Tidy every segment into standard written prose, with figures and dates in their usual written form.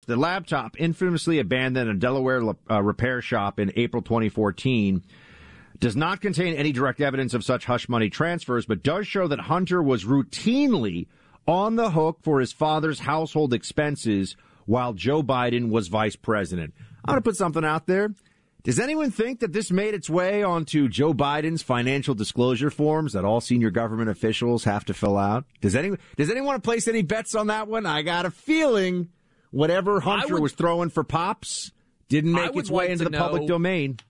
the laptop infamously abandoned in a Delaware repair shop in April 2014 does not contain any direct evidence of such hush money transfers, but does show that Hunter was routinely on the hook for his father's household expenses while Joe Biden was vice president. I'm going to put something out there. Does anyone think that this made its way onto Joe Biden's financial disclosure forms that all senior government officials have to fill out? Does anyone want to place any bets on that one? I got a feeling whatever Hunter was throwing for pops didn't make its way into the public domain.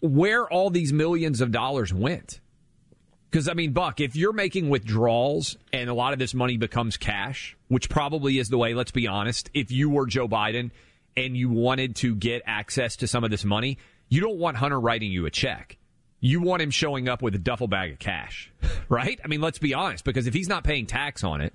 Where all these millions of dollars went. Because, I mean, Buck, if you're making withdrawals and a lot of this money becomes cash, which probably is the way, let's be honest, if you were Joe Biden and you wanted to get access to some of this money, you don't want Hunter writing you a check. You want him showing up with a duffel bag of cash, right? I mean, let's be honest, because if he's not paying tax on it,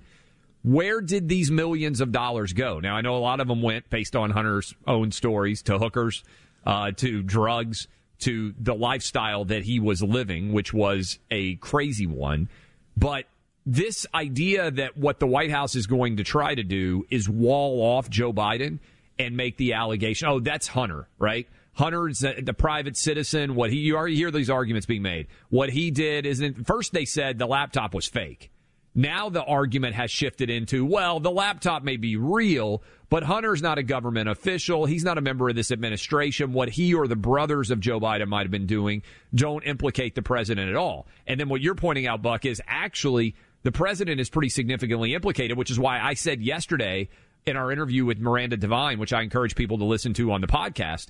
where did these millions of dollars go? Now, I know a lot of them went, based on Hunter's own stories, to hookers, to drugs, to the lifestyle that he was living, which was a crazy one. But this idea that what the White House is going to try to do is wall off Joe Biden and make the allegation, oh, that's Hunter, right? Hunter's the private citizen. You already hear these arguments being made. What he did isn't, first they said the laptop was fake. Now the argument has shifted into, well, the laptop may be real, but Hunter's not a government official. He's not a member of this administration. What he or the brothers of Joe Biden might have been doing don't implicate the president at all. And then what you're pointing out, Buck, is actually the president is pretty significantly implicated, which is why I said yesterday in our interview with Miranda Devine, which I encourage people to listen to on the podcast,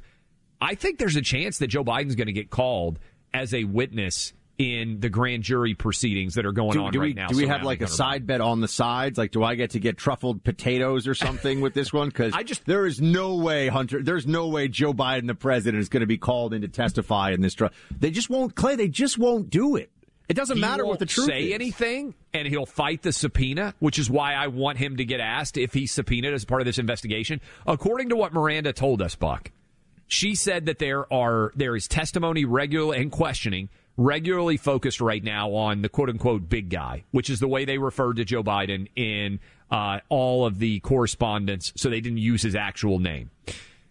I think there's a chance that Joe Biden's going to get called as a witness in the grand jury proceedings that are going on right now. Do we have like a side bet on the sides? Like, do I get to get truffled potatoes or something with this one? Because there is no way, Hunter, there's no way Joe Biden, the president, is going to be called in to testify in this trial. They just won't, Clay, they just won't do it. It doesn't matter what the truth is. He won't say anything, and he'll fight the subpoena, which is why I want him to get asked if he's subpoenaed as part of this investigation. According to what Miranda told us, Buck, she said that there is testimony and questioning regularly focused right now on the quote-unquote big guy, which is the way they referred to Joe Biden in all of the correspondence, so they didn't use his actual name.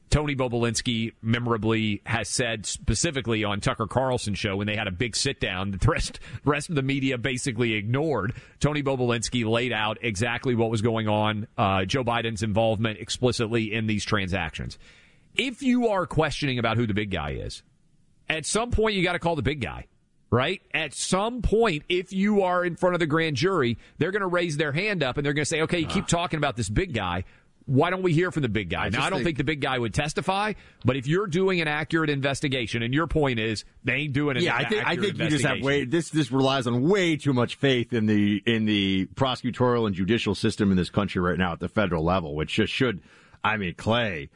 Tony Bobulinski memorably has said specifically on Tucker Carlson's show when they had a big sit-down that the rest of the media basically ignored. Tony Bobulinski laid out exactly what was going on, Joe Biden's involvement explicitly in these transactions. If you are questioning about who the big guy is, at some point you got to call the big guy. Right? At some point, if you are in front of the grand jury, they're going to raise their hand up and they're going to say, okay, you keep talking about this big guy. Why don't we hear from the big guy? Now, I don't think the big guy would testify, but if you're doing an accurate investigation, and your point is they ain't doing an accurate investigation. I think you just have this relies on way too much faith in the prosecutorial and judicial system in this country right now at the federal level, which just should, I mean, Clay,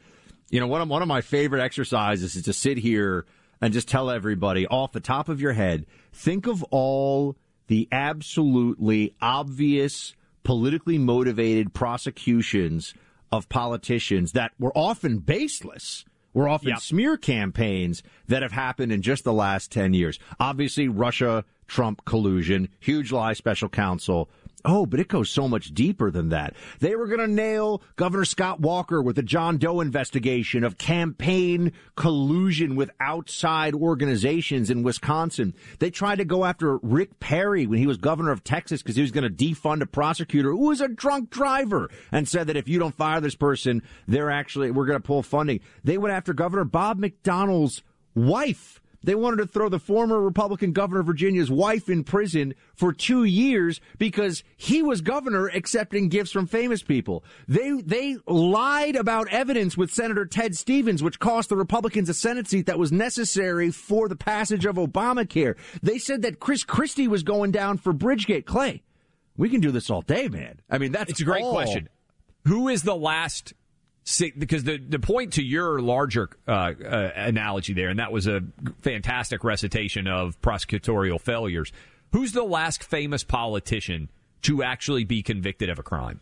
you know, one of my favorite exercises is to sit here and just tell everybody off the top of your head, think of all the absolutely obvious, politically motivated prosecutions of politicians that were often baseless, were often smear campaigns that have happened in just the last 10 years. Obviously, Russia-Trump collusion, huge lie special counsel. Oh, but it goes so much deeper than that. They were going to nail Governor Scott Walker with the John Doe investigation of campaign collusion with outside organizations in Wisconsin. They tried to go after Rick Perry when he was governor of Texas because he was going to defund a prosecutor who was a drunk driver and said that if you don't fire this person, we're going to pull funding. They went after Governor Bob McDonnell's wife. They wanted to throw the former Republican governor of Virginia's wife in prison for 2 years because he was governor accepting gifts from famous people. They lied about evidence with Senator Ted Stevens, which cost the Republicans a Senate seat that was necessary for the passage of Obamacare. They said that Chris Christie was going down for Bridgegate. Clay, we can do this all day, man. I mean, it's a great question. Who is the last... Because the point to your larger analogy there, and that was a fantastic recitation of prosecutorial failures, who's the last famous politician to actually be convicted of a crime?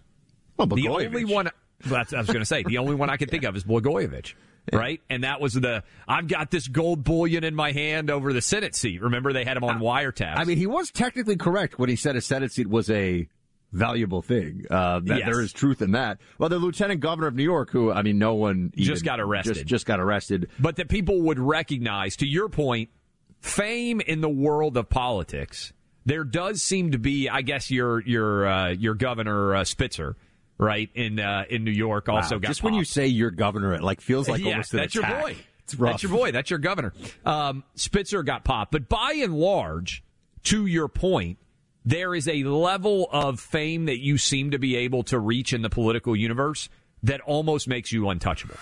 Well, Blagojevich. The only one, I was going to say, the only one I can think of is Blagojevich, right? And that was I've got this gold bullion in my hand over the Senate seat. Remember, they had him on wiretaps. I mean, he was technically correct when he said a Senate seat was a valuable thing. That Yes. there is truth in that. Well, the lieutenant governor of New York, who, I mean, no one just got arrested. Just got arrested. But that people would recognize, to your point, fame in the world of politics. There does seem to be, I guess, your governor Spitzer, right, in New York also got just popped. when you say your governor, it feels like almost an that's attack. your boy. It's rough. That's your boy. That's your governor. Spitzer got popped. But by and large, to your point, there is a level of fame that you seem to be able to reach in the political universe that almost makes you untouchable.